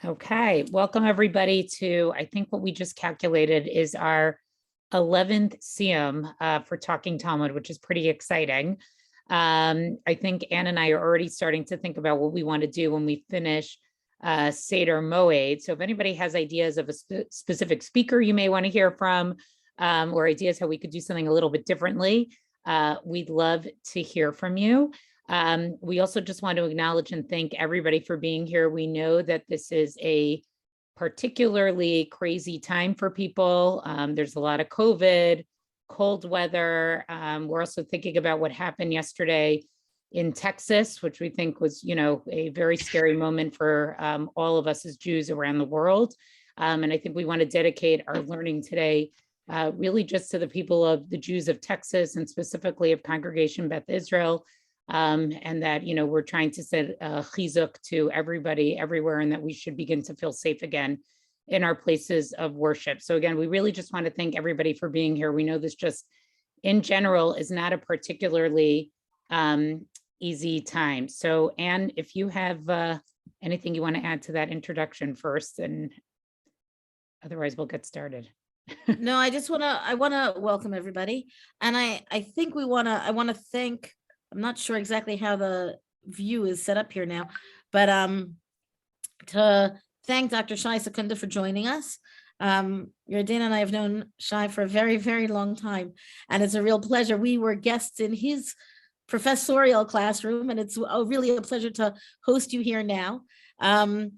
Okay, welcome everybody to, I think what we just calculated is our 11th Siyum for Talking Talmud, which is pretty exciting. I think Ann and I are already starting to think about what we want to do when we finish Seder Moed. So if anybody has ideas of a specific speaker you may want to hear from, or ideas how we could do something a little bit differently, we'd love to hear from you. We also just want to acknowledge and thank everybody for being here. We know that this is a particularly crazy time for people. There's a lot of COVID, cold weather. We're also thinking about what happened yesterday in Texas, which we think was, a very scary moment for all of us as Jews around the world. And I think we want to dedicate our learning today really just to the people of the Jews of Texas and specifically of Congregation Beth Israel. And that, we're trying to send a chizuk to everybody everywhere, and that we should begin to feel safe again in our places of worship. So again, we really just want to thank everybody for being here. We know this just in general is not a particularly easy time. So Anne, if you have anything you want to add to that introduction first, and otherwise we'll get started. No, I want to welcome everybody. And I think I want to thank, I'm not sure exactly how the view is set up here now, but to thank Dr. Shai Secunda for joining us. Yardena and I have known Shai for a very, very long time, and it's a real pleasure. We were guests in his professorial classroom, and it's really a pleasure to host you here now. And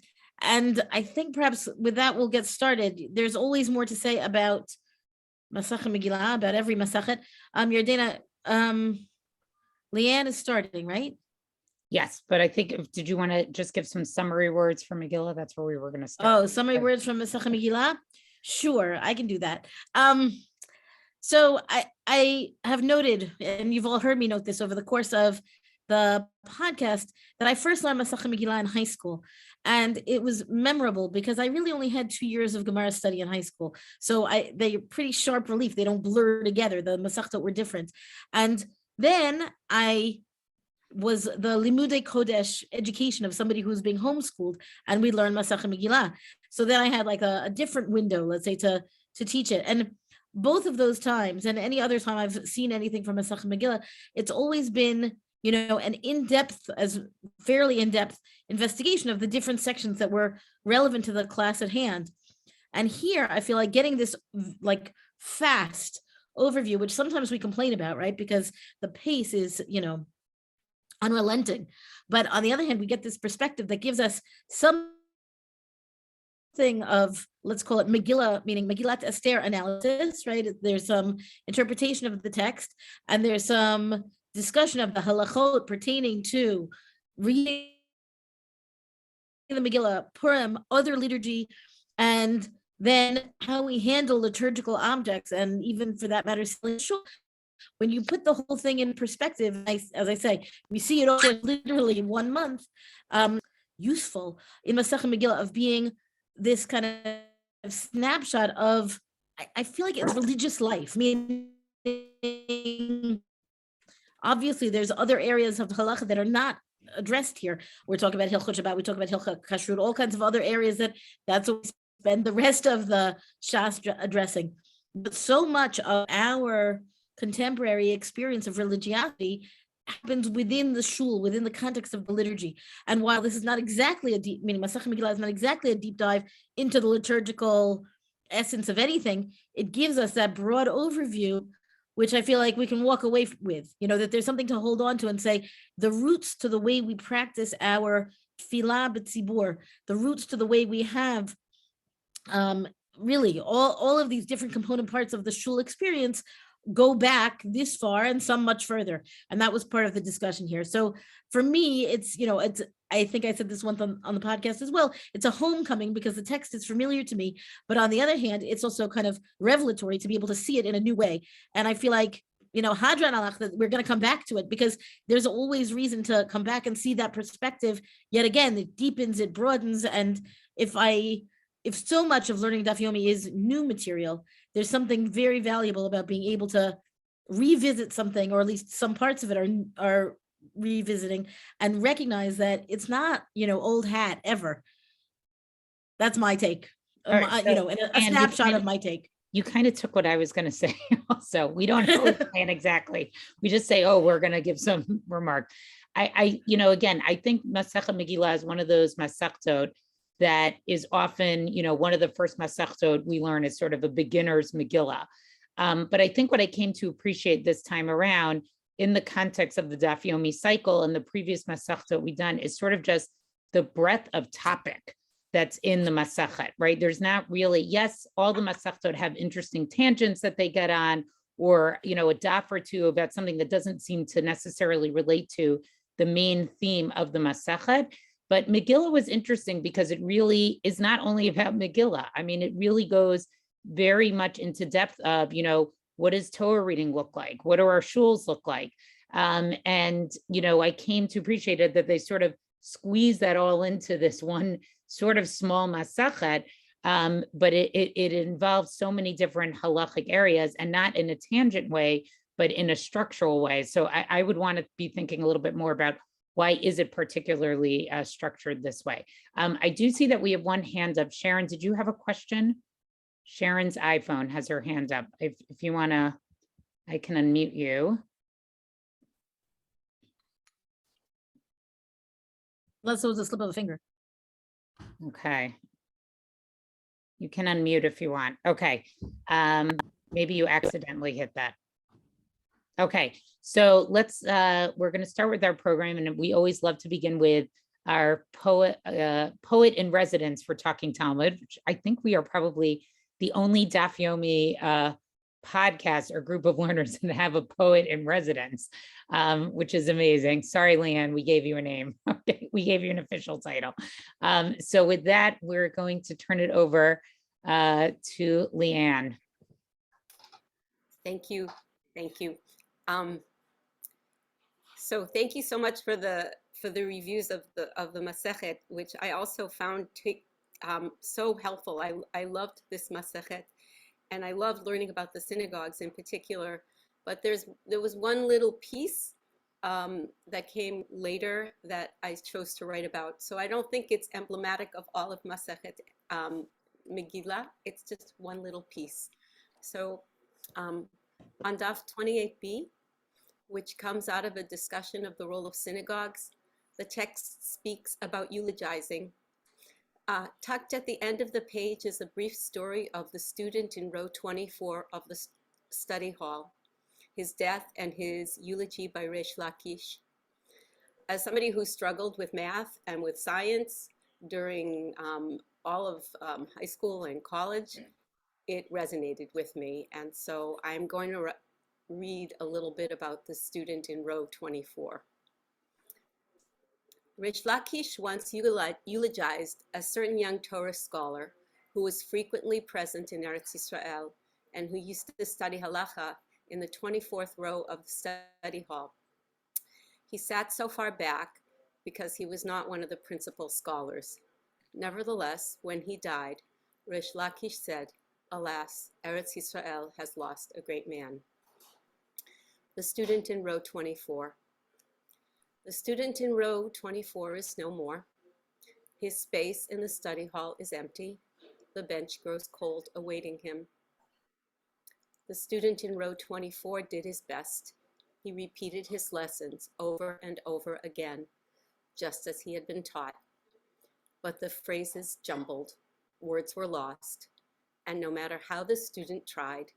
I think perhaps with that, we'll get started. There's always more to say about Masechet Megillah, about every Masechet. Yardena, Leanne is starting, right? Yes, but I think, did you want to just give some summary words for Megillah? That's where we were going to start. Oh, summary words from Masechet Megillah? Sure, I can do that. So I have noted, and you've all heard me note this over the course of the podcast, that I first learned Masechet Megillah in high school. And it was memorable because I really only had 2 years of Gemara study in high school. So they're pretty sharp relief. They don't blur together. The Masechtot were different. And then I was the Limudei Kodesh education of somebody who's being homeschooled, and we learned Masechet Megillah. So then I had like a different window, let's say, to teach it. And both of those times, and any other time I've seen anything from Masechet Megillah, it's always been, an in-depth, fairly in-depth investigation of the different sections that were relevant to the class at hand. And here I feel like getting this like fast overview, which sometimes we complain about, right? Because the pace is, unrelenting. But on the other hand, we get this perspective that gives us something of, let's call it Megillah, meaning Megillat Esther analysis, right? There's some interpretation of the text, and there's some discussion of the halachot pertaining to reading the Megillah, Purim, other liturgy, and then how we handle liturgical objects, and even for that matter, when you put the whole thing in perspective, as I say, we see it over literally 1 month, useful in Masechet Megillah of being this kind of snapshot of, I feel like it's religious life. Meaning, obviously, there's other areas of the halacha that are not addressed here. We're talking about Hilchot Shabbat, we talk about Hilchot Kashrut, all kinds of other areas that's what we spend the rest of the Shas addressing. But so much of our contemporary experience of religiosity happens within the shul, within the context of the liturgy. And while this is not exactly Masechet Megillah is not exactly a deep dive into the liturgical essence of anything, it gives us that broad overview, which I feel like we can walk away with, that there's something to hold on to and say, the roots to the way we practice our tefillah b'tzibur, the roots to the way we have really all of these different component parts of the shul experience go back this far and some much further. And that was part of the discussion here. So for me, it's, I think I said this once on the podcast as well, it's a homecoming because the text is familiar to me. But on the other hand, it's also kind of revelatory to be able to see it in a new way. And I feel like, Hadran Alach, that we're going to come back to it because there's always reason to come back and see that perspective. Yet again, it deepens, it broadens. And if so much of learning Daf Yomi is new material, there's something very valuable about being able to revisit something, or at least some parts of it are revisiting, and recognize that it's not, old hat ever. That's my take. All right, so, A and snapshot of my take. you kind of took what I was going to say also. We don't always plan exactly. We just say, oh, we're going to give some remark. Again, I think Masechet Megillah is one of those Masechtot that is often, one of the first Masechtot we learn is sort of a beginner's Megillah. But I think what I came to appreciate this time around in the context of the Daf Yomi cycle and the previous Masechtot we've done is sort of just the breadth of topic that's in the Masechet, right? There's not really, yes, all the Masechtot have interesting tangents that they get on, or, a daf or two about something that doesn't seem to necessarily relate to the main theme of the Masechet. But Megillah was interesting because it really is not only about Megillah. I mean, it really goes very much into depth of, what does Torah reading look like? What do our shuls look like? And, I came to appreciate it that they sort of squeeze that all into this one sort of small masachet, but it involves so many different halachic areas, and not in a tangent way, but in a structural way. So I would want to be thinking a little bit more about why is it particularly structured this way. I do see that we have one hand up. Sharon, did you have a question? Sharon's iPhone has her hand up. If you want to, I can unmute you. Unless it was a slip of a finger. Okay. You can unmute if you want. Okay. Maybe you accidentally hit that. Okay. So we're going to start with our program, and we always love to begin with our poet in residence for Talking Talmud, which I think we are probably the only Daf Yomi podcast or group of learners that have a poet in residence, which is amazing. Sorry, Leanne, we gave you a name. Okay, we gave you an official title. So with that, we're going to turn it over to Leanne. Thank you. Thank you. So thank you so much for the reviews of the Masechet, which I also found so helpful. I loved this Masechet, and I loved learning about the synagogues in particular. But there was one little piece that came later that I chose to write about. So I don't think it's emblematic of all of Masechet Megillah. It's just one little piece. So on Daf 28b, which comes out of a discussion of the role of synagogues, the text speaks about eulogizing. Tucked at the end of the page is a brief story of the student in row 24 of the study hall, his death and his eulogy by Resh Lakish. As somebody who struggled with math and with science during all of high school and college, it resonated with me. And so I'm going to read a little bit about the student in row 24. Resh Lakish once eulogized a certain young Torah scholar who was frequently present in Eretz Israel and who used to study halacha in the 24th row of the study hall. He sat so far back because he was not one of the principal scholars. Nevertheless, when he died, Resh Lakish said, "Alas, Eretz Israel has lost a great man." The student in row 24. The student in row 24 is no more. His space in the study hall is empty. The bench grows cold, awaiting him. The student in row 24 did his best. He repeated his lessons over and over again, just as he had been taught. But the phrases jumbled, words were lost, and no matter how the student tried,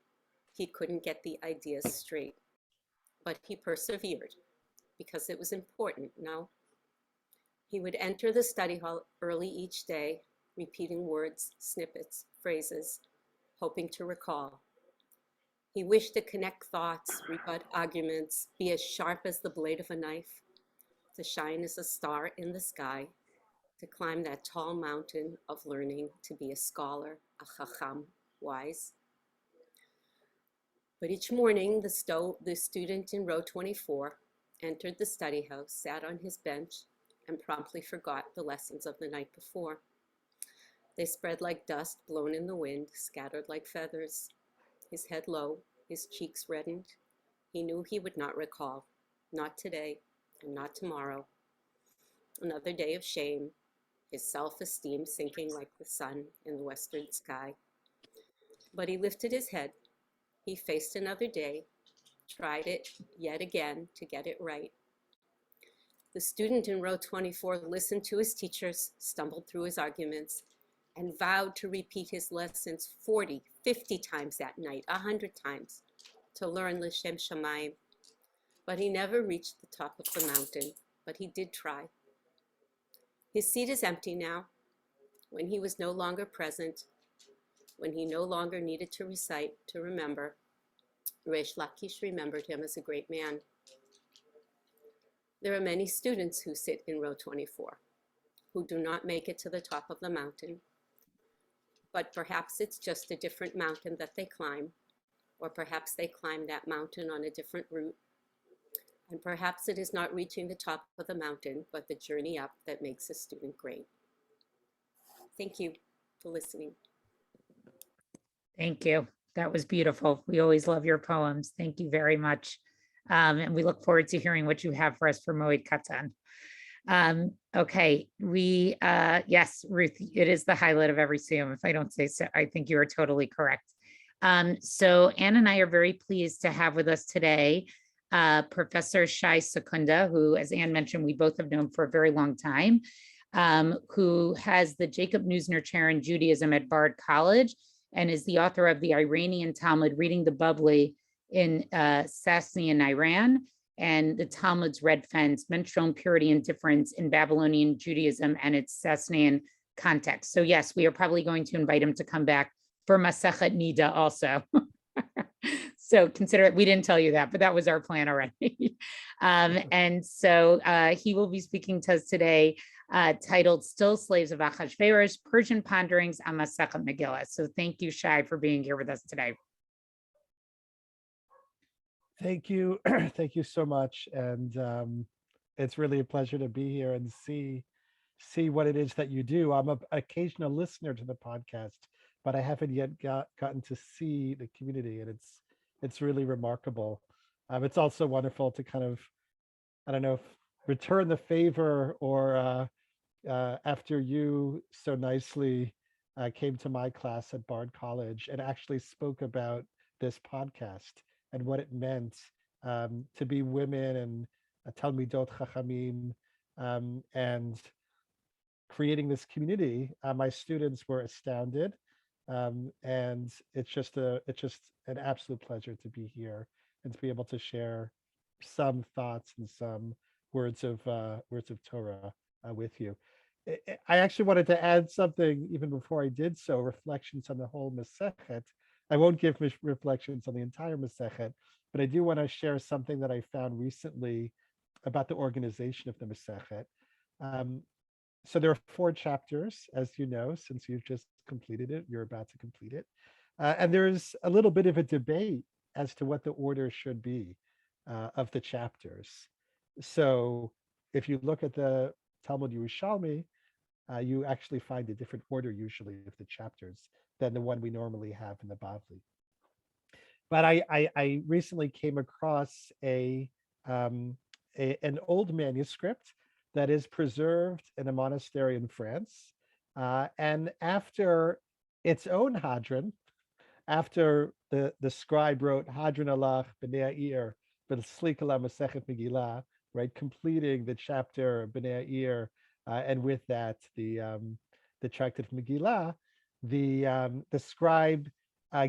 he couldn't get the ideas straight. But he persevered, because it was important, no? He would enter the study hall early each day, repeating words, snippets, phrases, hoping to recall. He wished to connect thoughts, rebut arguments, be as sharp as the blade of a knife, to shine as a star in the sky, to climb that tall mountain of learning, to be a scholar, a chacham, wise. But each morning, the student in row 24 entered the study house, sat on his bench, and promptly forgot the lessons of the night before. They spread like dust blown in the wind, scattered like feathers. His head low, his cheeks reddened. He knew he would not recall, not today and not tomorrow. Another day of shame, his self-esteem sinking like the sun in the western sky. But he lifted his head. He faced another day, tried it yet again to get it right. The student in row 24 listened to his teachers, stumbled through his arguments, and vowed to repeat his lessons 40, 50 times that night, 100 times, to learn L'Shem Shamayim. But he never reached the top of the mountain, but he did try. His seat is empty now. When he was no longer present, when he no longer needed to recite, to remember, Reish Lakish remembered him as a great man. There are many students who sit in row 24 who do not make it to the top of the mountain, but perhaps it's just a different mountain that they climb, or perhaps they climb that mountain on a different route, and perhaps it is not reaching the top of the mountain, but the journey up that makes a student great. Thank you for listening. Thank you. That was beautiful. We always love your poems. Thank you very much. And we look forward to hearing what you have for us for Moed Katan. Okay, yes, Ruth, it is the highlight of every Siyum. If I don't say so, I think you are totally correct. So Anne and I are very pleased to have with us today Professor Shai Secunda, who, as Anne mentioned, we both have known for a very long time, who has the Jacob Neusner Chair in Judaism at Bard College and is the author of the Iranian Talmud, Reading the Bavli in Sasanian Iran, and the Talmud's Red Fence, Menstrual Impurity and Difference in Babylonian Judaism and its Sasanian context. So yes, we are probably going to invite him to come back for Masechet Nida also. So consider it, we didn't tell you that, but that was our plan already. And so he will be speaking to us today, titled Still Slaves of Achashverosh, Persian Ponderings on Masechet Megillah. So thank you, Shai, for being here with us today. Thank you. Thank you so much. And it's really a pleasure to be here and see what it is that you do. I'm an occasional listener to the podcast, but I haven't yet gotten to see the community, and it's really remarkable. It's also wonderful to kind of, I don't know, return the favor, or after you so nicely came to my class at Bard College and actually spoke about this podcast and what it meant to be women and Talmidot Chachamim, and creating this community. My students were astounded, and it's just an absolute pleasure to be here and to be able to share some thoughts and some words of Torah with you. I actually wanted to add something even before I did so, reflections on the whole Masechet. I won't give reflections on the entire Masechet, but I do want to share something that I found recently about the organization of the Masechet. So there are 4 chapters, as you know, since you've just completed it, you're about to complete it. And there's a little bit of a debate as to what the order should be of the chapters. So if you look at the Talmud Yerushalmi, you actually find a different order usually of the chapters than the one we normally have in the Bavli. But I recently came across an old manuscript that is preserved in a monastery in France. And after its own Hadran, after the scribe wrote Hadran Alach B'nei Ir B'Slikala Masechet Megillah, right, completing the chapter B'nei Ir, and with that the tractate of Megillah, the scribe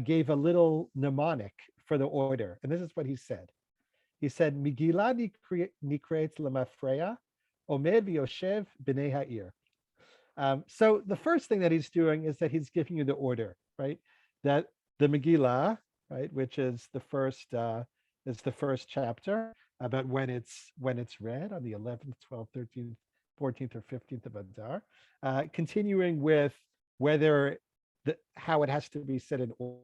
gave a little mnemonic for the order, and this is what he said. He said, Megillah nikret lemafreya, omed v'yoshev b'nei ha'ir. So the first thing that he's doing is that he's giving you the order, right? That the Megillah, right, which is the first chapter, about when it's read on the 11th, 12th, 13th, 14th, or 15th of Adar, continuing with how it has to be said in order.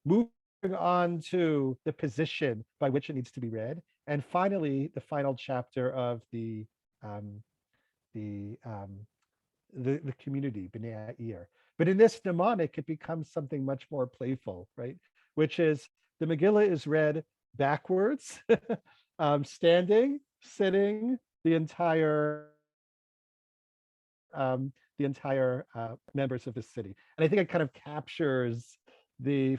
Moving on to the position by which it needs to be read, and finally the final chapter of the community, B'nei Ir. But in this mnemonic, it becomes something much more playful, right? Which is the Megillah is read backwards, standing, sitting, the entire the entire members of the city. And I think it kind of captures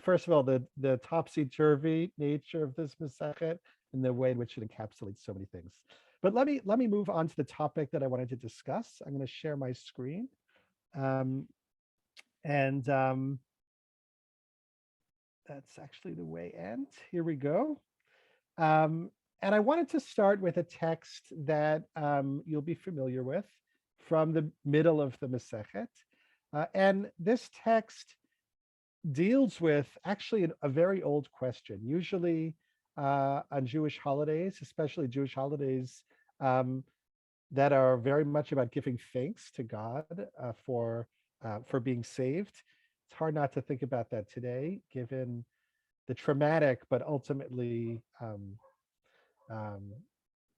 first of all, the topsy-turvy nature of this Masechet and the way in which it encapsulates so many things. But let me move on to the topic that I wanted to discuss. I'm going to share my screen. And that's actually the way end. Here we go. And I wanted to start with a text that you'll be familiar with from the middle of the Masechet. And this text deals with actually a very old question. Usually on Jewish holidays, especially Jewish holidays that are very much about giving thanks to God for being saved. It's hard not to think about that today, given the traumatic but ultimately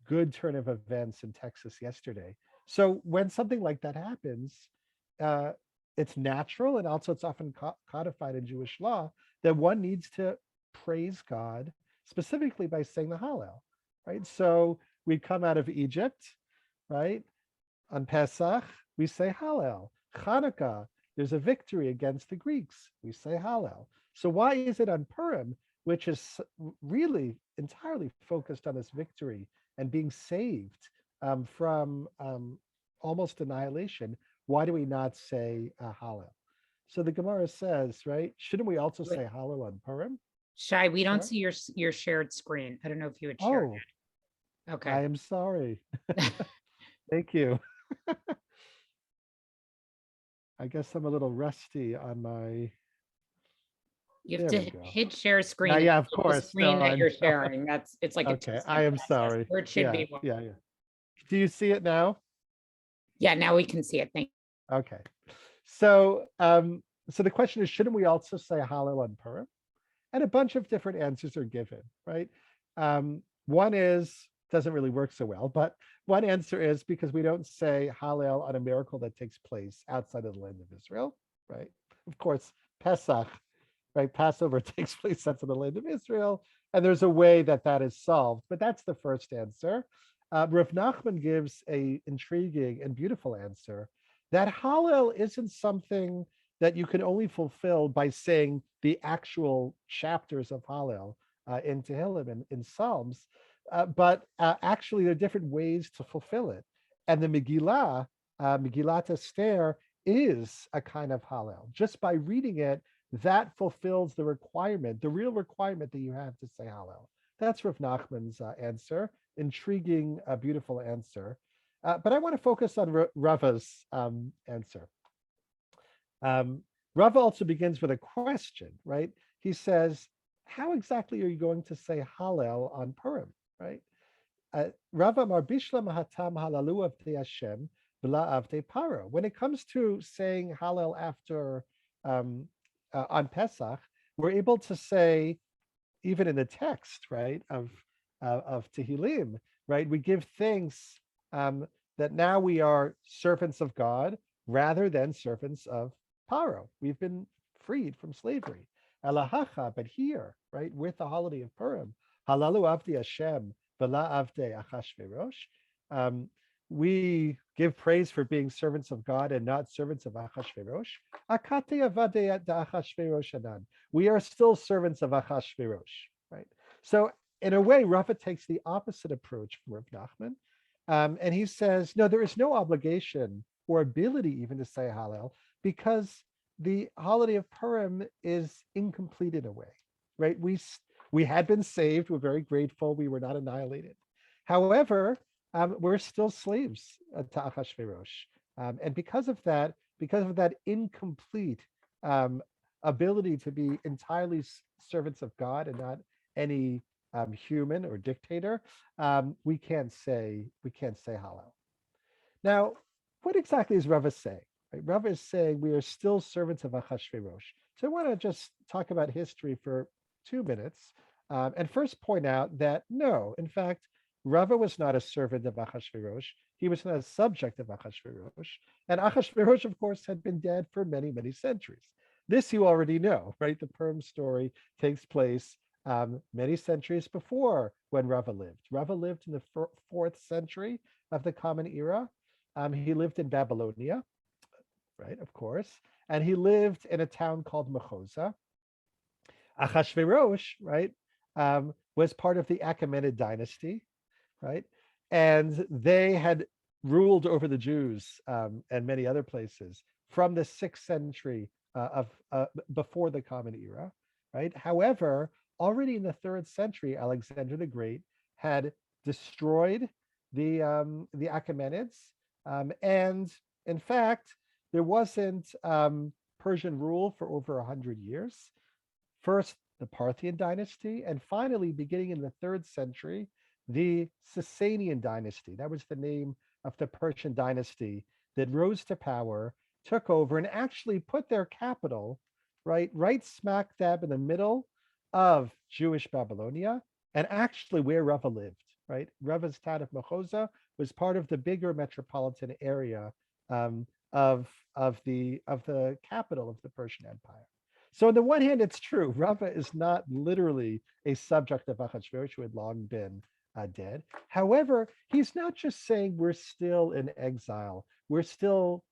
good turn of events in Texas yesterday. So when something like that happens, it's natural, and also it's often codified in Jewish law, that one needs to praise God specifically by saying the Hallel, right? So we come out of Egypt, right? On Pesach, we say Hallel. Hanukkah, there's a victory against the Greeks. We say Hallel. So why is it on Purim, which is really entirely focused on this victory and being saved from almost annihilation, why do we not say Hallel? So the Gemara says, right, shouldn't we also say Hallel on Purim? Shai, we don't Sorry? see your shared screen. I don't know if you would share Oh, it. Okay. I am sorry. Thank you. I guess I'm a little rusty on my. You have There we to go. hit share screen. Now, and yeah, of hit the course. screen No, that I'm you're sharing. It's like a okay. two-step I am process, sorry. or it should be one. Yeah. Do you see it now? Yeah, now we can see it. Thank Okay. So, so the question is, shouldn't we also say Hallel on Purim? And a bunch of different answers are given, right? One is, doesn't really work so well, but one answer is because we don't say Hallel on a miracle that takes place outside of the land of Israel, right? Of course, Pesach, right? Passover takes place outside the land of Israel, and there's a way that that is solved, but that's the first answer. Rav Nachman gives a intriguing and beautiful answer that Hallel isn't something that you can only fulfill by saying the actual chapters of Hallel in Tehillim and in Psalms, but actually there are different ways to fulfill it. And the Megillah, Megillat Esther, is a kind of Hallel. Just by reading it, that fulfills the requirement, the real requirement that you have to say Hallel. That's Rav Nachman's answer. Intriguing, beautiful answer. But I want to focus on Rava's answer. Rava also begins with a question, right? He says, how exactly are you going to say Hallel on Purim, right? Rava Mar Bishlam Hatam Halalu Avdei Hashem B'la Avdei Paro. When it comes to saying Hallel after on Pesach, we're able to say, even in the text, right, of Tehillim, right, we give thanks that now we are servants of God rather than servants of Paro. We've been freed from slavery. Elahacha, but here, right, with the holiday of Purim, Halalu Avdi Hashem, V'la Avdei Achashverosh. We give praise for being servants of God and not servants of Achashverosh. Akate Avadei Achashverosh Anan. We are still servants of Achashverosh, right? So in a way, Rava takes the opposite approach from Rav Nachman. And he says, no, there is no obligation or ability even to say Hallel, because the holiday of Purim is incomplete in a way, right? We had been saved. We're very grateful. We were not annihilated. However, we're still slaves to Achashverosh. And because of that incomplete ability to be entirely servants of God and not any human or dictator, we can't say Hallel. Now, what exactly is Rava saying? Right? Rava is saying we are still servants of Achashverosh. So I want to just talk about history for 2 minutes, and first point out that no, in fact, Rava was not a servant of Achashverosh. He was not a subject of Achashverosh. And Achashverosh, of course, had been dead for many, many centuries. This you already know, right? The Purim story takes place many centuries before when Rava lived. Rava lived in the 4th century of the Common Era. He lived in Babylonia, right? Of course. And he lived in a town called Mechoza. Achashverosh, right, was part of the Achaemenid dynasty, right? And they had ruled over the Jews and many other places from the 6th century of before the Common Era, right? However, already in the 3rd century, Alexander the Great had destroyed the Achaemenids, and in fact, there wasn't Persian rule for over 100 years. First, the Parthian dynasty, and finally, beginning in the 3rd century, the Sasanian dynasty. That was the name of the Persian dynasty that rose to power, took over, and actually put their capital right smack dab in the middle of Jewish Babylonia, and actually where Rava lived. Right, Rava's town of Mechoza was part of the bigger metropolitan area of the capital of the Persian Empire. So on the one hand, it's true, Rava is not literally a subject of Achashverosh, who had long been dead. However, he's not just saying we're still in exile, we're still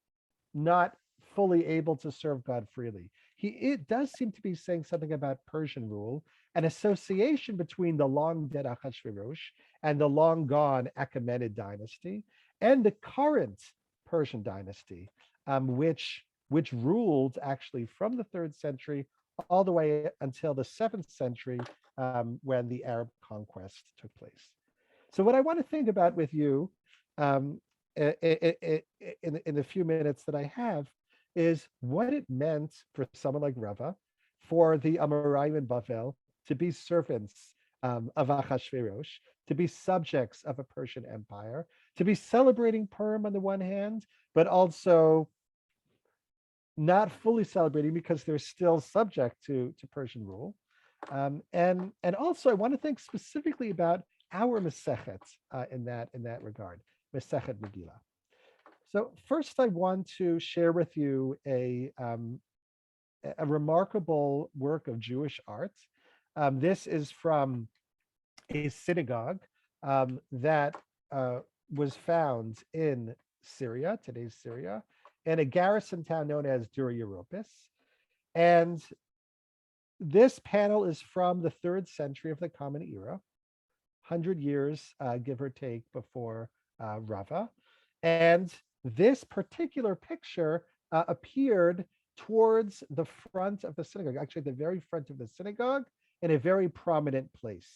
not fully able to serve God freely. It does seem to be saying something about Persian rule, an association between the long dead Achashverosh and the long gone Achaemenid dynasty, and the current Persian dynasty, which ruled actually from the 3rd century all the way until the 7th century, when the Arab conquest took place. So what I want to think about with you in the few minutes that I have is what it meant for someone like Rava, for the Amoraim and Bavel to be servants of Achashverosh, to be subjects of a Persian empire, to be celebrating Purim on the one hand, but also not fully celebrating because they're still subject to Persian rule. And also I want to think specifically about our Masechet in that regard, Masechet Megillah. So first I want to share with you a remarkable work of Jewish art. This is from a synagogue that was found in Syria, today's Syria, in a garrison town known as Dura Europos. And this panel is from the 3rd century of the Common Era, 100 years, give or take, before Rava. And this particular picture appeared towards the front of the synagogue, actually the very front of the synagogue, in a very prominent place.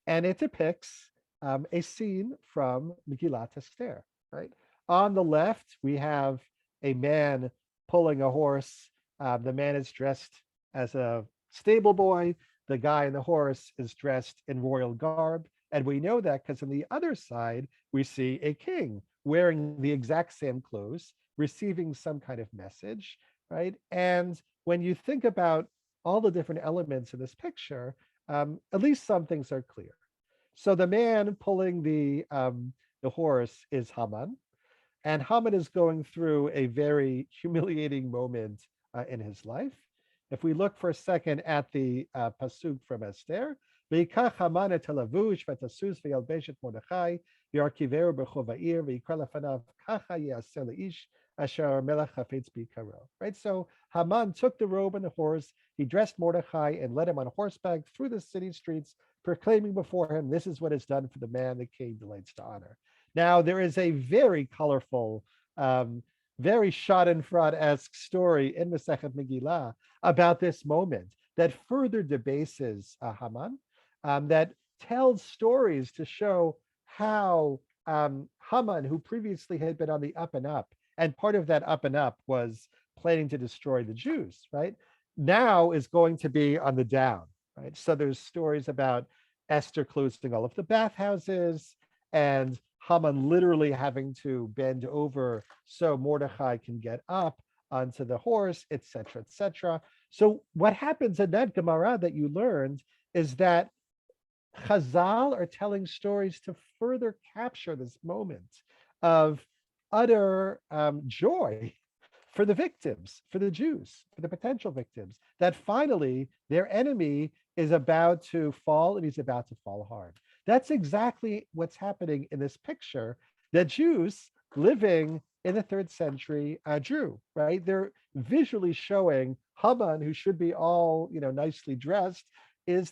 And it depicts a scene from Megillat Esther, right? On the left, we have a man pulling a horse. The man is dressed as a stable boy. The guy in the horse is dressed in royal garb. And we know that because on the other side, we see a king wearing the exact same clothes, receiving some kind of message, right? And when you think about all the different elements in this picture, at least some things are clear. So the man pulling the horse is Haman, and Haman is going through a very humiliating moment in his life. If we look for a second at the pasuk from Esther, ויקח המן את הלבוש ואת הסוס וילבש את מרדכי וירכיבהו ברחוב העיר ויקרא לפניו ככה יעשה לאיש אשר המלך חפץ ביקרו. Right, so Haman took the robe and the horse, he dressed Mordecai and led him on horseback through the city streets, proclaiming before him, this is what is done for the man the king delights to honor. Now there is a very colorful, very Schadenfreude-esque story in Masechet Megillah about this moment that further debases Haman, that tells stories to show how Haman, who previously had been on the up and up, and part of that up and up was planning to destroy the Jews, right? Now is going to be on the down, right? So there's stories about Esther closing all of the bathhouses and Haman literally having to bend over so Mordecai can get up onto the horse, etc., etc. So what happens in that Gemara that you learned is that Chazal are telling stories to further capture this moment of utter joy for the victims, for the Jews, for the potential victims, that finally their enemy is about to fall and he's about to fall hard. That's exactly what's happening in this picture, that Jews living in the 3rd century Jew, right? They're visually showing Haman, who should be all, nicely dressed, is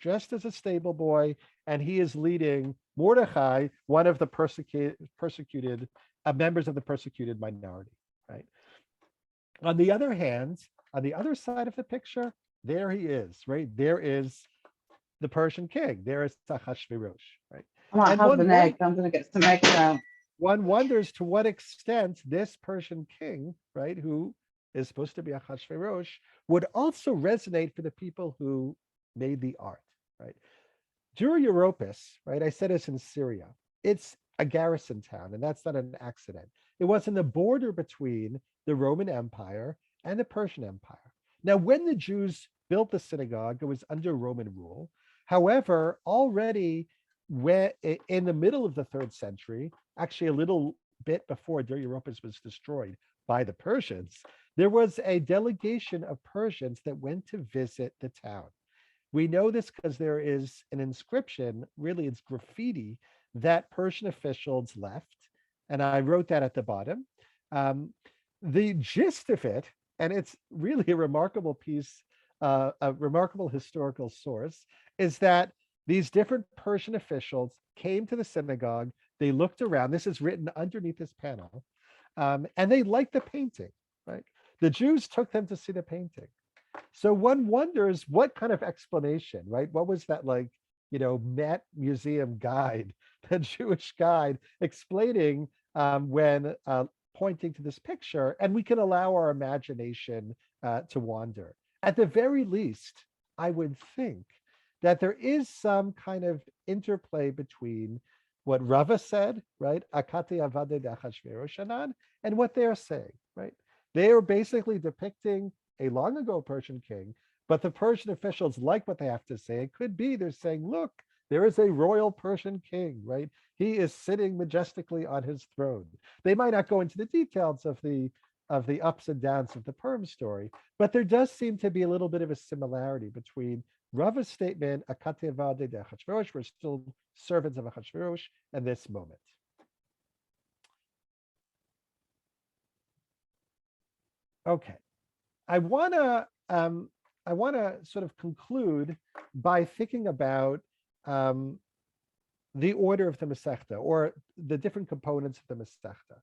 dressed as a stable boy, and he is leading Mordechai, one of the persecuted members of the persecuted minority, right? On the other hand, on the other side of the picture, there he is, right? There is the Persian king. There is Ahasuerus, right? I might And have an egg. I'm going to get some eggs out. one wonders to what extent this Persian king, right, who is supposed to be Ahasuerus, would also resonate for the people who made the art, right? Europus, right? I said it's in Syria. It's a garrison town, and that's not an accident. It was in the border between the Roman Empire and the Persian Empire. Now, when the Jews built the synagogue, it was under Roman rule. However, already in the middle of the 3rd century, actually a little bit before Europus was destroyed by the Persians, there was a delegation of Persians that went to visit the town. We know this because there is an inscription, really it's graffiti, that Persian officials left. And I wrote that at the bottom. The gist of it, and it's really a remarkable piece, a remarkable historical source, is that these different Persian officials came to the synagogue, they looked around, this is written underneath this panel, and they liked the painting, right? The Jews took them to see the painting. So one wonders what kind of explanation, right? What was that like, Met Museum guide, the Jewish guide explaining when pointing to this picture, and we can allow our imagination to wander. At the very least, I would think that there is some kind of interplay between what Rava said, right? Akati avade d'Achashverosh, and what they're saying, right? They are basically depicting a long ago Persian king, but the Persian officials like what they have to say. It could be they're saying, look, there is a royal Persian king, right? He is sitting majestically on his throne. They might not go into the details of the ups and downs of the Purim story, but there does seem to be a little bit of a similarity between Rava's statement, Akate Vade de Achashverosh, we're still servants of Achashverosh, and this moment. Okay, I want to sort of conclude by thinking about the order of the Masechta, or the different components of the Masechta.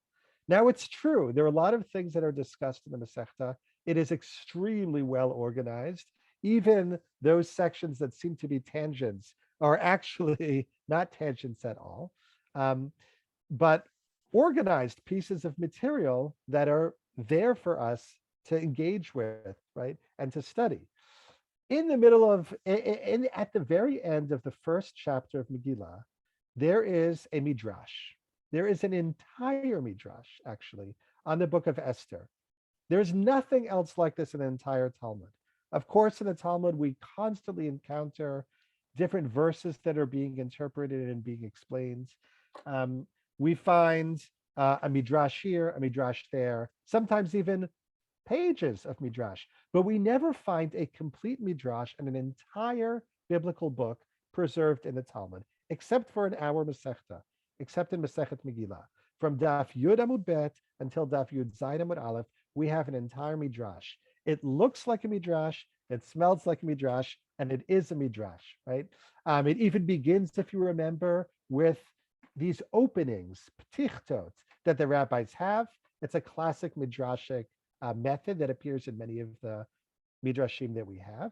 Now, it's true, there are a lot of things that are discussed in the Masechta. It is extremely well organized. Even those sections that seem to be tangents are actually not tangents at all, but organized pieces of material that are there for us to engage with, right, and to study. In the middle of, at the very end of the 1st chapter of Megillah, there is a midrash. There is an entire midrash, actually, on the book of Esther. There's nothing else like this in the entire Talmud. Of course, in the Talmud, we constantly encounter different verses that are being interpreted and being explained. We find a midrash here, a midrash there, sometimes even pages of midrash, but we never find a complete midrash and an entire biblical book preserved in the Talmud, except for in our Masechta, except in Masechet Megillah. From Daf Yud Amud Bet until Daf Yud Zayin Amud Aleph, we have an entire midrash. It looks like a midrash, it smells like a midrash, and it is a midrash, right? It even begins, if you remember, with these openings, ptichtot, that the rabbis have. It's a classic midrashic method that appears in many of the midrashim that we have.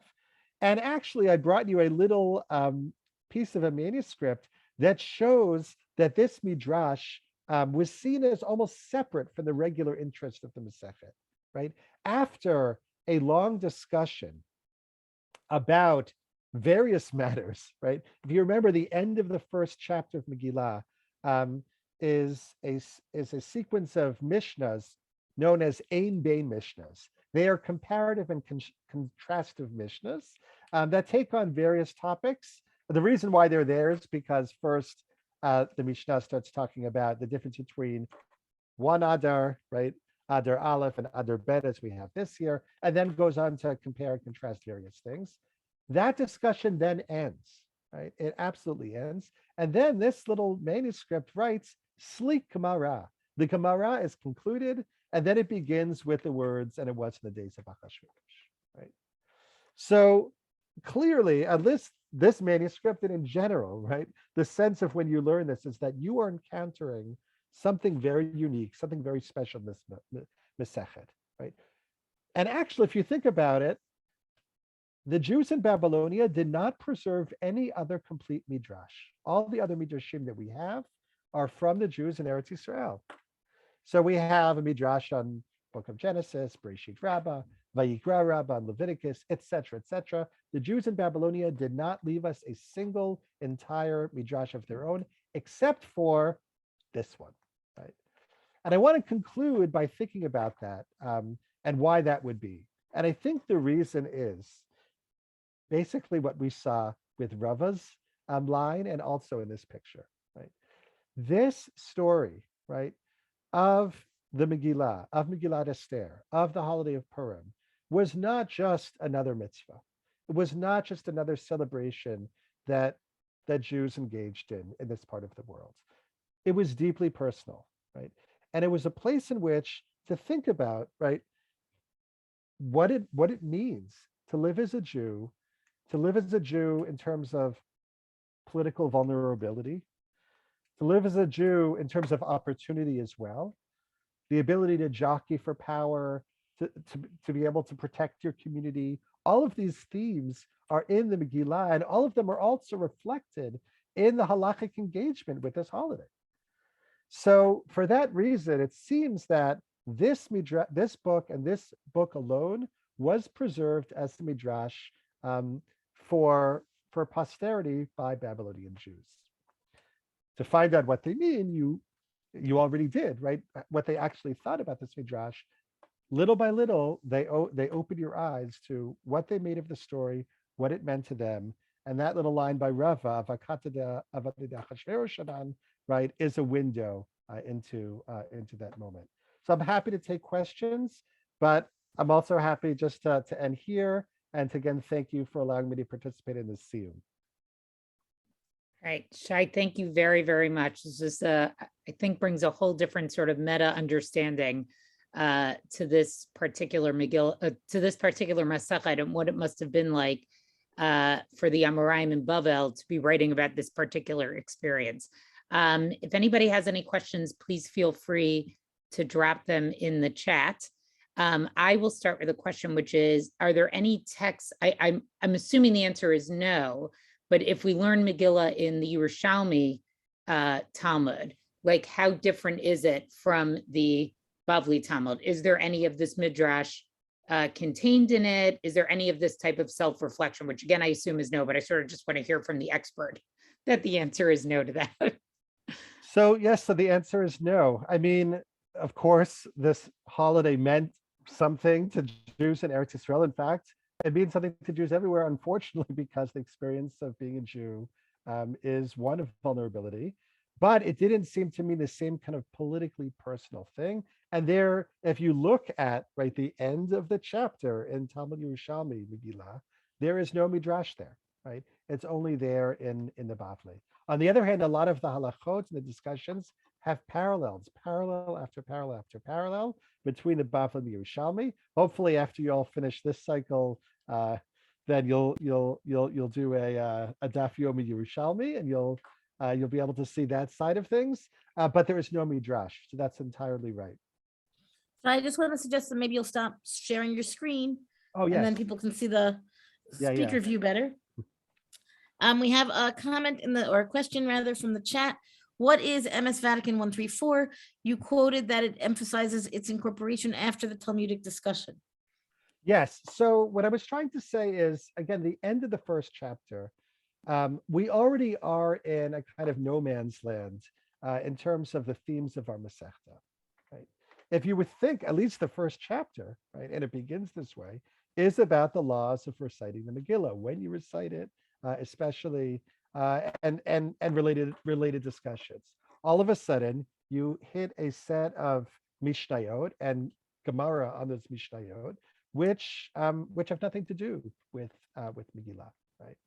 And actually, I brought you a little piece of a manuscript that shows that this midrash was seen as almost separate from the regular interest of the Masechet, right? After a long discussion about various matters, right? If you remember, the end of the 1st chapter of Megillah is a sequence of Mishnahs known as Ein Bein Mishnahs. They are comparative and contrastive Mishnahs that take on various topics. The reason why they're there is because first, the Mishnah starts talking about the difference between one Adar, right? Adar Aleph and Adar Bet, as we have this year, and then goes on to compare and contrast various things. That discussion then ends, right? It absolutely ends. And then this little manuscript writes, sleek Gemara. The Gemara is concluded, and then it begins with the words, and it was in the days of Achashverosh, right? So clearly, at least this manuscript and in general, right, the sense of when you learn this is that you are encountering something very unique, something very special in this Masechet, right? And actually, if you think about it, the Jews in Babylonia did not preserve any other complete midrash. All the other midrashim that we have are from the Jews in Eretz Yisrael. So we have a midrash on Book of Genesis, Bereshit Rabbah, Vayikra Rabbah, and Leviticus, etc., etc. The Jews in Babylonia did not leave us a single entire midrash of their own, except for this one, right? And I want to conclude by thinking about that and why that would be. And I think the reason is basically what we saw with Rava's line and also in this picture, right? This story, right, of the Megillah, of Megillat Esther, of the holiday of Purim, was not just another mitzvah. It was not just another celebration that Jews engaged in this part of the world. It was deeply personal, right? And it was a place in which to think about, right, what it means to live as a Jew, in terms of political vulnerability, to live as a Jew in terms of opportunity as well, the ability to jockey for power, to be able to protect your community. All of these themes are in the Megillah, and all of them are also reflected in the halachic engagement with this holiday. So for that reason, it seems that this book and this book alone was preserved as the midrash for posterity by Babylonian Jews. To find out what they mean, you already did, right? What they actually thought about this midrash. Little by little, they open your eyes to what they made of the story, what it meant to them, and that little line by Rava, right, is a window into that moment. So I'm happy to take questions, but I'm also happy just to end here and to again thank you for allowing me to participate in this Siyum. Right, Shai, thank you very, very much. This is, I think, brings a whole different sort of meta understanding to this particular Megillah, to this particular Masechet, and what it must have been like for the Amoraim in Bavel to be writing about this particular experience. If anybody has any questions, please feel free to drop them in the chat. I will start with a question, which is, are there any texts? I'm assuming the answer is no, but if we learn Megillah in the Yerushalmi Talmud, like how different is it from the Bavli Talmud? Is there any of this midrash contained in it? Is there any of this type of self-reflection, which again, I assume is no, but I sort of just want to hear from the expert that the answer is no to that. So yes, so the answer is no. I mean, of course, this holiday meant something to Jews in Eretz Yisrael. In fact, it means something to Jews everywhere, unfortunately, because the experience of being a Jew is one of vulnerability. But it didn't seem to me the same kind of politically personal thing. And there, if you look at the end of the chapter in Talmud Yerushalmi Megillah, there is no midrash there, right? It's only there in the Bavli. On the other hand, a lot of the halachot and the discussions have parallels, parallel after parallel after parallel between the Bavli and the Yerushalmi. Hopefully, after you all finish this cycle, then you'll do a Daf Yomi Yerushalmi, and you'll be able to see that side of things. But there is no midrash, so that's entirely right. So I just want to suggest that maybe you'll stop sharing your screen. Oh, yes. And then people can see the speaker view better. We have a comment or a question rather from the chat. What is MS Vatican 134? You quoted that it emphasizes its incorporation after the Talmudic discussion. Yes. So what I was trying to say is, again, the end of the first chapter, we already are in a kind of no man's land in terms of the themes of our Masechta, right? If you would think, at least the first chapter, right, and it begins this way, is about the laws of reciting the Megillah, when you recite it, especially, and related discussions. All of a sudden, you hit a set of Mishnayot and Gemara on those Mishnayot, which have nothing to do with Megillah, right?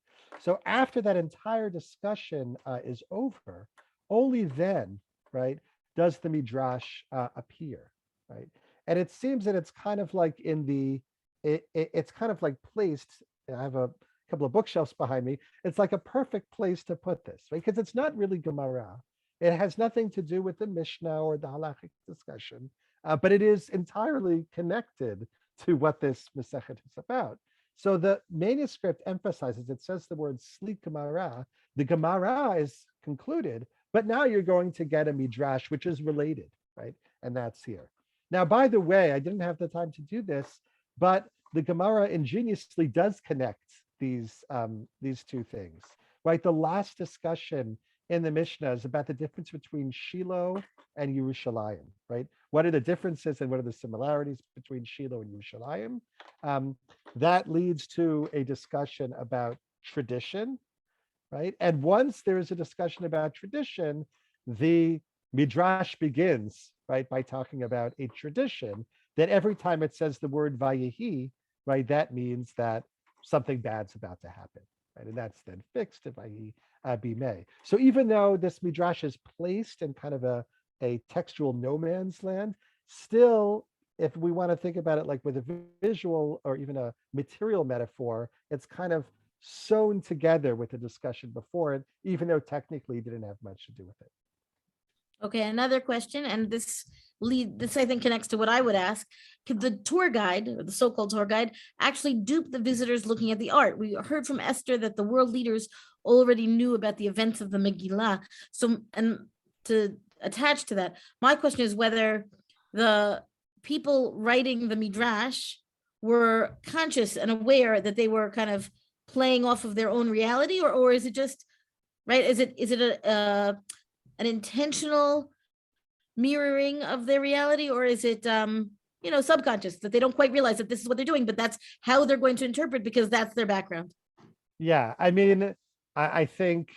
So after that entire discussion is over, only then right, does the Midrash appear, right? And it seems that it's kind of like it's kind of like placed. I have a couple of bookshelves behind me. It's like a perfect place to put this, right? Because it's not really Gemara. It has nothing to do with the Mishnah or the halachic discussion, but it is entirely connected to what this Masechet is about. So the manuscript emphasizes, it says the word slik Gemara. The Gemara is concluded, but now you're going to get a Midrash, which is related, right? And that's here. Now, by the way, I didn't have the time to do this, but the Gemara ingeniously does connect these two things, right? The last discussion in the Mishnah is about the difference between Shiloh and Yerushalayim, right? What are the differences and what are the similarities between Shiloh and Yerushalayim? That leads to a discussion about tradition, right? And once there is a discussion about tradition, the Midrash begins, right, by talking about a tradition that every time it says the word Vayehi, right, that means that something bad's about to happen, right? And that's then fixed if Vayehi be may. So even though this Midrash is placed in kind of a textual no man's land, still, if we want to think about it like with a visual or even a material metaphor, it's kind of sewn together with the discussion before it, even though technically it didn't have much to do with it. Okay, another question, and this I think connects to what I would ask. Could the tour guide, or the so-called tour guide, actually dupe the visitors looking at the art? We heard from Esther that the world leaders already knew about the events of the Megillah. So, and to attach to that, my question is whether the people writing the Midrash were conscious and aware that they were kind of playing off of their own reality, or is it just, right? Is it an intentional mirroring of their reality, or is it subconscious that they don't quite realize that this is what they're doing, but that's how they're going to interpret because that's their background? Yeah, I mean, I think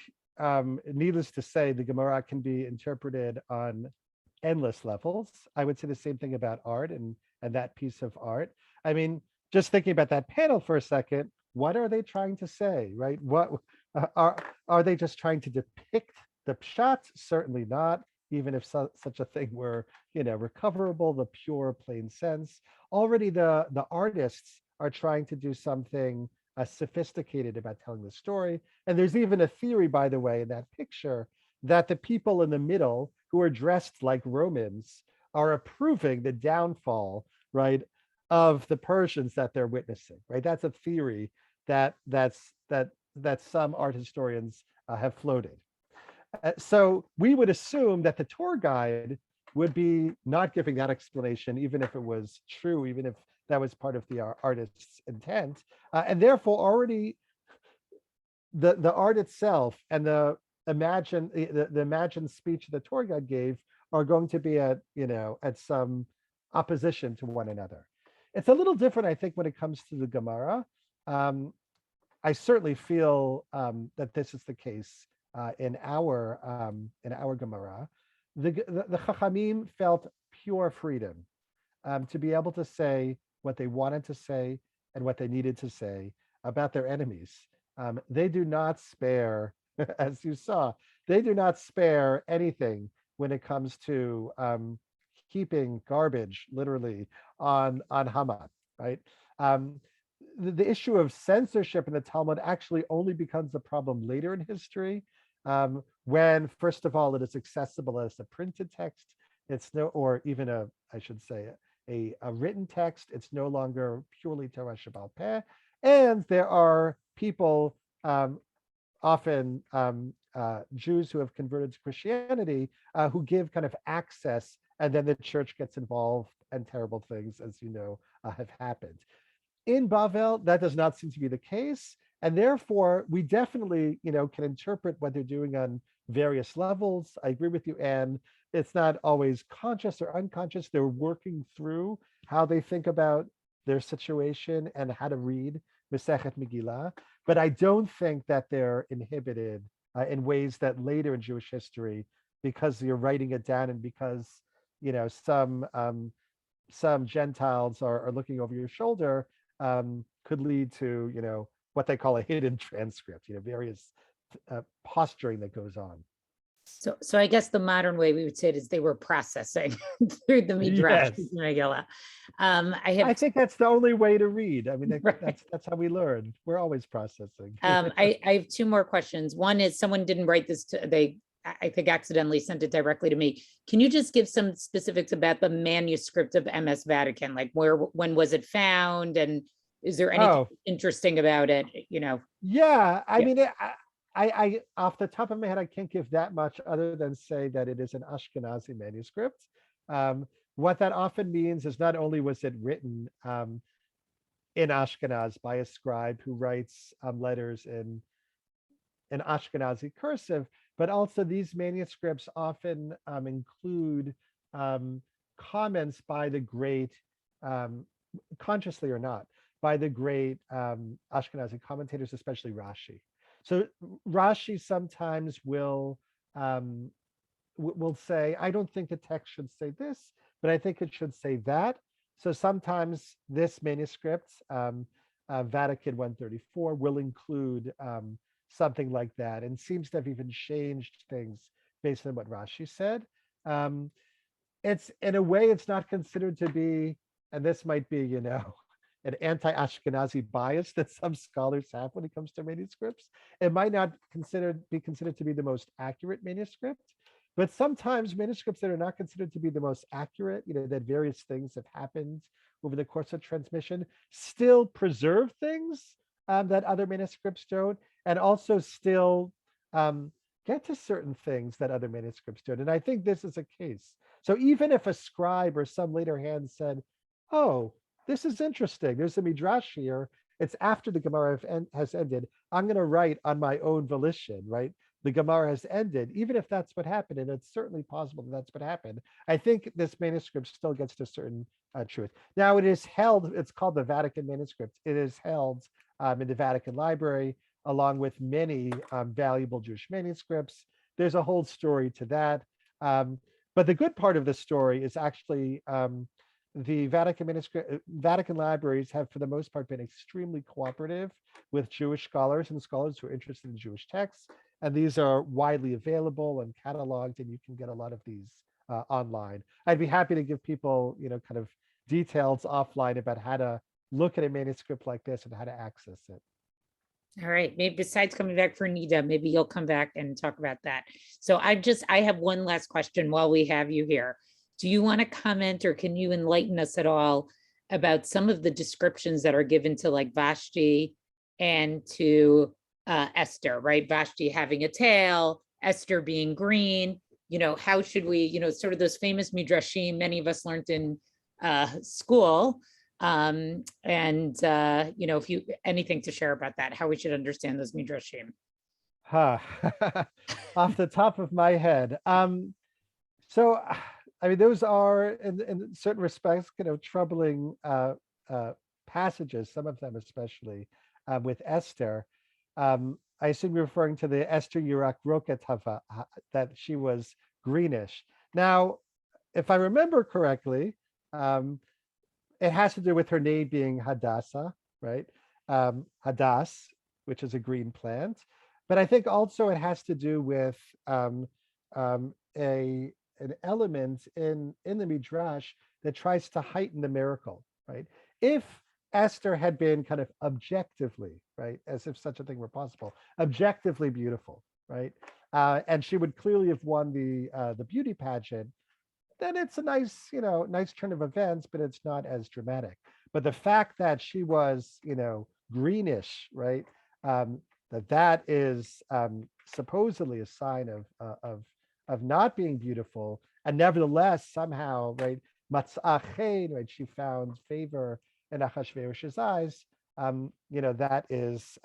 needless to say, the Gemara can be interpreted on endless levels. I would say the same thing about art and that piece of art. I mean, just thinking about that panel for a second, what are they trying to say, right? What are they just trying to depict the pshat? Certainly not, even if such a thing were, recoverable, the pure plain sense. Already the artists are trying to do something sophisticated about telling the story. And there's even a theory, by the way, in that picture, that the people in the middle who are dressed like Romans are approving the downfall, right, of the Persians that they're witnessing, right? That's a theory that some art historians have floated. So we would assume that the tour guide would be not giving that explanation, even if it was true, even if that was part of the artist's intent, and therefore already the art itself and the imagined speech the tour guide gave are going to be at some opposition to one another. It's a little different, I think, when it comes to the Gemara. I certainly feel that this is the case in our Gemara. The Chachamim felt pure freedom to be able to say what they wanted to say and what they needed to say about their enemies. They do not spare, as you saw, they do not spare anything when it comes to heaping garbage, literally, on Haman, right? The issue of censorship in the Talmud actually only becomes a problem later in history, when, first of all, it is accessible as a printed text. Or even a written text. It's no longer purely Torah Shebaal Peh, and there are people, often Jews who have converted to Christianity, who give kind of access, and then the church gets involved, and terrible things, as you know, have happened. In Bavel, that does not seem to be the case, and therefore we definitely, can interpret what they're doing on various levels. I agree with you, Anne. It's not always conscious or unconscious. They're working through how they think about their situation and how to read Masechet Megillah. But I don't think that they're inhibited in ways that later in Jewish history, because you're writing it down and because some Gentiles are looking over your shoulder, could lead to what they call a hidden transcript. Various posturing that goes on. So I guess the modern way we would say it is they were processing through the Midrash Yes. Megillah. I I have think that's the only way to read. I mean, Right. that's how we learn. We're always processing. I have two more questions. One is someone didn't write this I think accidentally sent it directly to me. Can you just give some specifics about the manuscript of MS Vatican? Like when was it found? And is there anything Oh, interesting about it? yeah. I Yeah. mean, I off the top of my head, I can't give that much other than say that it is an Ashkenazi manuscript. What that often means is not only was it written in Ashkenaz by a scribe who writes letters in Ashkenazi cursive, but also these manuscripts often include comments by the great, consciously or not, by the great Ashkenazi commentators, especially Rashi. So Rashi sometimes will say, I don't think the text should say this, but I think it should say that. So sometimes this manuscript, Vatican 134, will include something like that, and seems to have even changed things based on what Rashi said. It's in a way, it's not considered to be, and this might be, an anti-Ashkenazi bias that some scholars have when it comes to manuscripts. It might not be considered to be the most accurate manuscript, but sometimes manuscripts that are not considered to be the most accurate, that various things have happened over the course of transmission, still preserve things that other manuscripts don't, and also still get to certain things that other manuscripts don't. And I think this is a case. So even if a scribe or some later hand said, oh, this is interesting, there's a midrash here, it's after the Gemara has ended, I'm going to write on my own volition, right? The Gemara has ended, even if that's what happened, and it's certainly possible that that's what happened, I think this manuscript still gets to certain truth. Now it is held, it's called the Vatican manuscript. It is held in the Vatican Library, along with many valuable Jewish manuscripts. There's a whole story to that. But the good part of the story is actually the Vatican libraries have, for the most part, been extremely cooperative with Jewish scholars and scholars who are interested in Jewish texts. And these are widely available and cataloged, and you can get a lot of these online. I'd be happy to give people, kind of details offline about how to look at a manuscript like this and how to access it. All right. Maybe besides coming back for Nida, maybe you'll come back and talk about that. So I have one last question while we have you here. Do you want to comment, or can you enlighten us at all about some of the descriptions that are given to like Vashti and to Esther, right? Vashti having a tail, Esther being green, how should we, sort of those famous midrashim many of us learned in school. If you anything to share about that, how we should understand those midrashim. Off the top of my head. So, I mean, those are in certain respects, troubling passages, some of them especially with Esther. I assume you're referring to the Esther Yurak Roket Hava, that she was greenish. Now, if I remember correctly, it has to do with her name being Hadassah, right? Hadass, which is a green plant. But I think also it has to do with an element in the Midrash that tries to heighten the miracle, right? If Esther had been kind of objectively, right, as if such a thing were possible, objectively beautiful, right? And she would clearly have won the beauty pageant, then it's a nice, nice turn of events, but it's not as dramatic. But the fact that she was, greenish, right? That is supposedly a sign of not being beautiful, and nevertheless somehow, right? Matzah, right? She found favor in Achashverosh's eyes. That is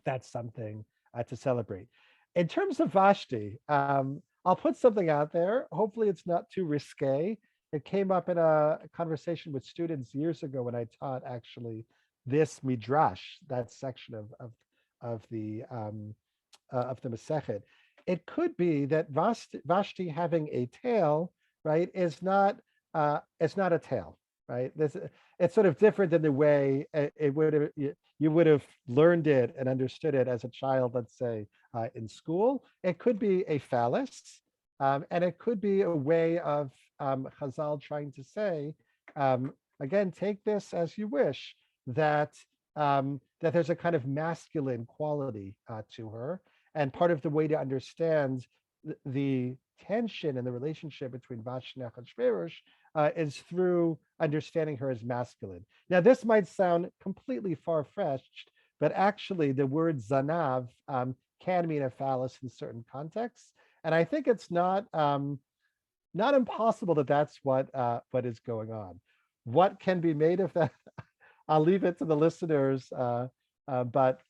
that's something to celebrate. In terms of Vashti, I'll put something out there. Hopefully it's not too risque. It came up in a conversation with students years ago when I taught actually this midrash, that section of the Masechet. It could be that Vashti having a tail, right, is not a tail, right? It's sort of different than the way it would have, you would have learned it and understood it as a child, let's say, in school. It could be a phallus, and it could be a way of Chazal trying to say, again, take this as you wish, that that there's a kind of masculine quality to her. And part of the way to understand the tension and the relationship between Vashti and Achashverosh is through understanding her as masculine. Now, this might sound completely far-fetched, but actually the word zanav can mean a phallus in certain contexts. And I think it's not impossible that that's what is going on. What can be made of that? I'll leave it to the listeners, but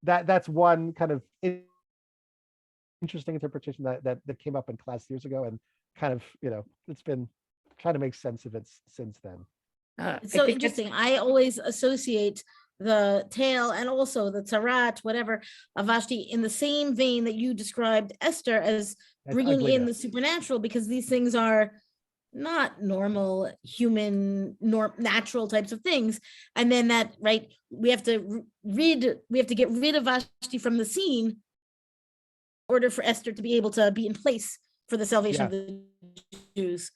that's one kind of interesting interpretation that came up in class years ago, and kind of, it's been trying to make sense of it since then. It's so interesting. I always associate the tale and also the tzaraat, whatever, of Vashti in the same vein that you described Esther as bringing in the supernatural, because these things are not normal human natural types of things. And then that, right, we have to get rid of Vashti from the scene in order for Esther to be able to be in place for the salvation of the Jews,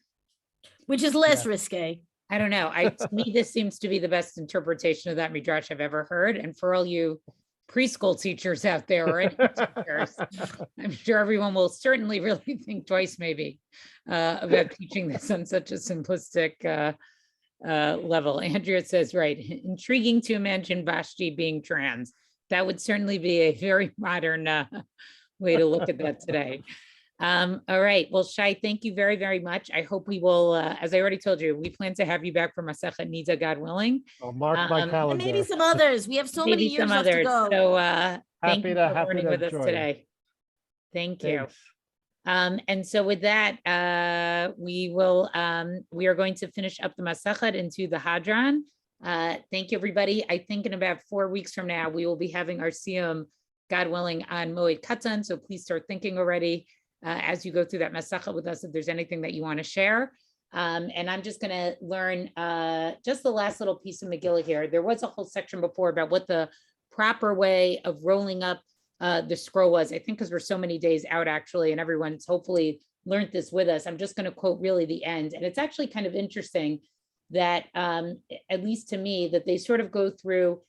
which is less risque. I don't know. To me, this seems to be the best interpretation of that midrash I've ever heard. And for all you preschool teachers out there, or any teachers, I'm sure everyone will certainly really think twice, maybe, about teaching this on such a simplistic level. Andrea says, right, intriguing to imagine Vashti being trans. That would certainly be a very modern way to look at that today. All right. Well, Shai, thank you very, very much. I hope we will, as I already told you, we plan to have you back for Masechet Nida, God willing. I'll mark my calendar. And maybe some others. We have so many years left to go. So thank you for learning with us today. Thank you. And so with that, we are going to finish up the Masechet into the Hadran. Thank you, everybody. I think in about 4 weeks from now, we will be having our Siyum, God willing, on Moed Katan. So please start thinking already as you go through that Masechet with us, if there's anything that you want to share. And I'm just going to learn just the last little piece of Megillah here. There was a whole section before about what the proper way of rolling up the scroll was. I think because we're so many days out, actually, and everyone's hopefully learned this with us. I'm just going to quote really the end. And it's actually kind of interesting that, at least to me, that they sort of go through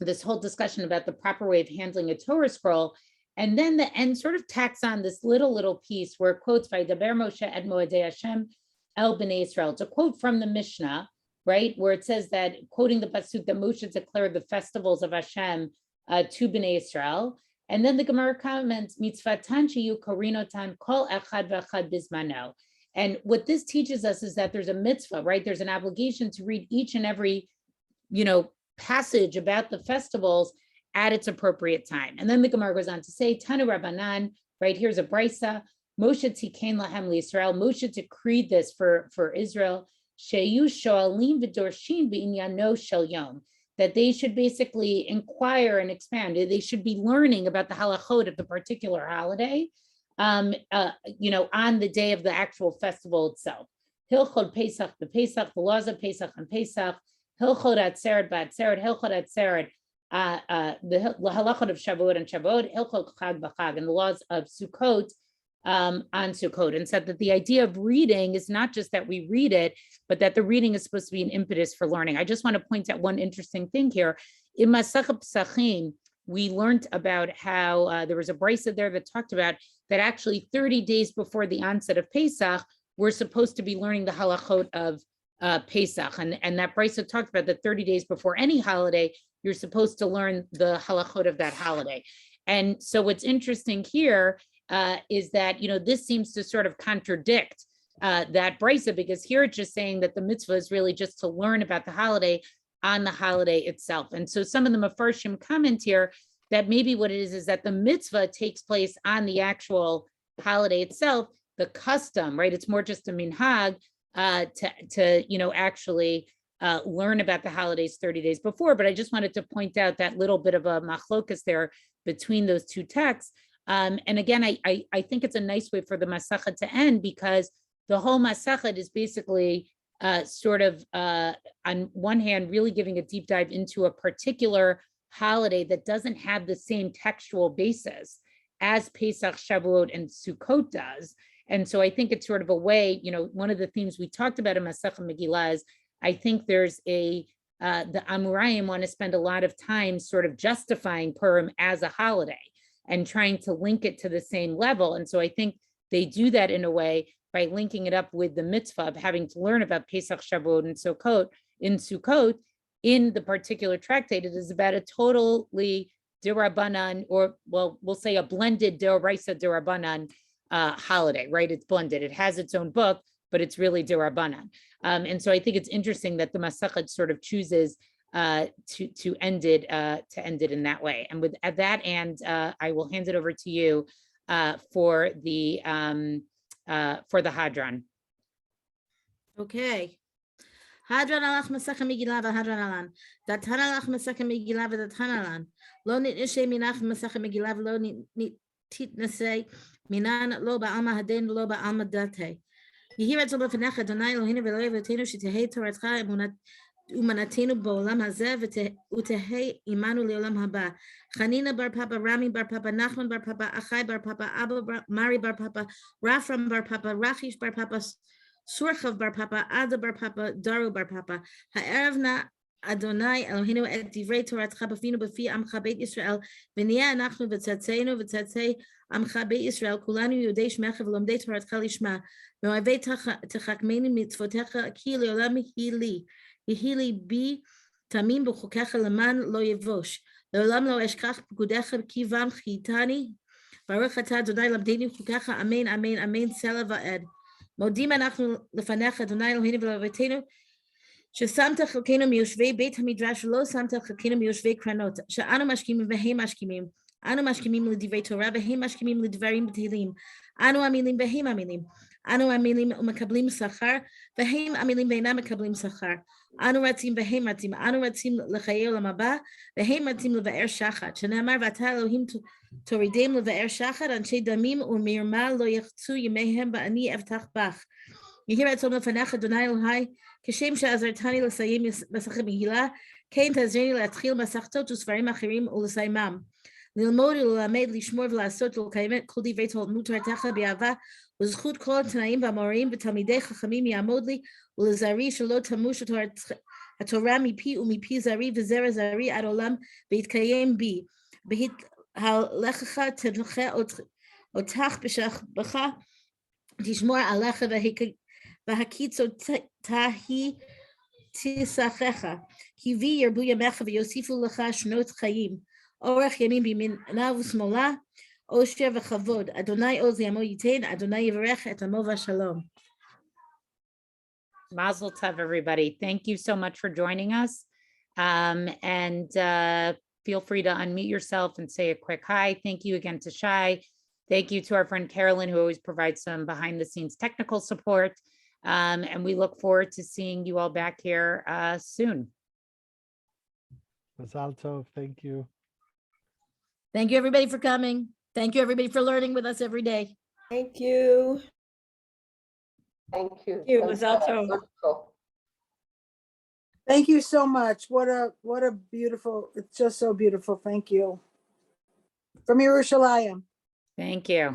this whole discussion about the proper way of handling a Torah scroll. And then the end sort of tacks on this little piece where it quotes by Daber Moshe et Moedei Hashem el Bnei Israel. It's a quote from the Mishnah, right, where it says that, quoting the pasuk, that Moshe declared the festivals of Hashem to Bnei Israel. And then the Gemara comments, mitzvatan sheyu korinotan kol echad v'echad bizmano. And what this teaches us is that there's a mitzvah, right? There's an obligation to read each and every, passage about the festivals at its appropriate time. And then the Gemara goes on to say, Tanu Rabbanan, right, here's a brisa, Moshe tikein lahem liYisrael, Moshe decreed this for Israel, sheyu shoalim v'dorshin b'inyano shel yom, that they should basically inquire and expand. They should be learning about the halachot of the particular holiday, on the day of the actual festival itself. Hilchot Pesach, the laws of Pesach and Pesach, Hilchot Atzeret, Hilchot Atzeret, the halachot of Shavuot and Shavuot, Hilchot Chag b'Chag, and the laws of Sukkot on Sukkot, and said that the idea of reading is not just that we read it, but that the reading is supposed to be an impetus for learning. I just want to point out one interesting thing here. In Masechet Pesachim, we learned about how there was a brisa there that talked about that actually 30 days before the onset of Pesach, we're supposed to be learning the halachot of Pesach. And that brisa talked about that 30 days before any holiday, you're supposed to learn the halachot of that holiday. And so what's interesting here is that, this seems to sort of contradict that brisa, because here it's just saying that the mitzvah is really just to learn about the holiday on the holiday itself. And so some of the Mefarshim comment here that maybe what it is that the mitzvah takes place on the actual holiday itself, the custom, right? It's more just a minhag to actually learn about the holidays 30 days before. But I just wanted to point out that little bit of a machlokas there between those two texts. And again, I think it's a nice way for the Masechet to end, because the whole Masechet is basically on one hand, really giving a deep dive into a particular holiday that doesn't have the same textual basis as Pesach, Shavuot, and Sukkot does. And so I think it's sort of a way, one of the themes we talked about in Masechet Megillah is I think there's the Amoraim want to spend a lot of time sort of justifying Purim as a holiday and trying to link it to the same level. And so I think they do that in a way by linking it up with the mitzvah of having to learn about Pesach, Shavuot, and Sukkot. In the particular tractate, it is about a totally Dirabanan, or we'll say a blended Deoraisa Dirabanan holiday, right? It's blended. It has its own book, but it's really Dirabanan. And so I think it's interesting that the Masechet sort of chooses to end it in that way. And with that, and I will hand it over to you for the Hadran. Okay. Hadran alach Masechet Megillah v'Hadran alan. Datan alach Masechet Megillah v'Datan alan. Lo nitnashe minach Masechet Megillah v'lo nitnashe minan lo ba'alma hadin lo ba'alma date. Yehira tov b'fnecha Adonai Eloheinu v'lo yevotenu shetehei toratcha umanatenu ba'olam hazeh v'tehei imanu le'olam haba. Chanina bar Papa, Rami bar Papa, Nachman bar Papa, Achai bar Papa, Abba Mari bar Papa, Rafram bar Papa, Rachish bar Papa, Surchav bar Papa, Ada bar Papa, Daru bar Papa. Ha'erevna Adonai Eloheinu et divrei toratcha b'finu b'fi amcha beit Yisrael v'niyah anachnu v'tzatzenu v'tzatzei amcha beit Yisrael kulanu yodei shmecha v'lomdei toratcha lishma me'oavei techakmeni mitzvotecha ki le'olam hili bi tamim b'chukecha leman lo yevosh le'olam lo eshkach p'kudecha ki vam chitani baruch atah Adonai lamdeni chukecha amen amen amen sela va'ed modim anachnu lefanecha Adonai Eloheinu v'levatenu ששמת חלקנו מיושבי בית המדרש ולא שמת חלקנו מיושבי קרנות, שאנו משכימים והם משכימים, אנו משכימים לדברי תורה והם משכימים לדברים בתהילים, אנו עמלים והם עמלים, אנו עמלים ומקבלים שכר והם עמלים ואינם מקבלים שכר, אנו רצים והם רצים, אנו רצים לחיי עולם הבא והם רצים לבאר שחת, שנאמר ואתה אלוהים תורידם לבאר שחת, אנשי דמים ומרמה לא יחצו ימיהם ואני אבטח בך. יהי רצון לפניך אדוני אלוהי כשם שעזרתני לסיים מסכת מגילה, כן תעזרני להתחיל מסכתות וספרים אחרים ולסיימם. ללמוד וללמד, לשמור ולעשות ולקיים את כל דברי תלמוד תורתך באהבה, וזכות כל התנאים והמורים ותלמידי חכמים יעמוד לי, ולזרעי שלא תמוש התורה מפי ומפי זרעי וזרע זרעי עד עולם, ויתקיים בי. בהתהלכך תנחה אותך בשכבך, תשמור עליך והקיצותיי תשחך, כי בי ירבו ימיך ויוסיפו לך שנות חיים, אורך ימים בימינה ושמאלה, עושר וכבוד. אדוני עוז ימו ייתן, אדוני יברך את עמו והשלום. Mazel tov, everybody. Thank you so much for joining us. And feel free to unmute yourself and say a quick hi. Thank you again to Shai. Thank you to our friend Carolyn, who always provides some behind the scenes technical support. And we look forward to seeing you all back here soon. Mazal tov, thank you. Thank you everybody for coming. Thank you everybody for learning with us every day. Thank you. Thank you. Thank you, Mazal tov. Wonderful. Thank you so much. What a beautiful, it's just so beautiful. Thank you. From Yerushalayim. Thank you.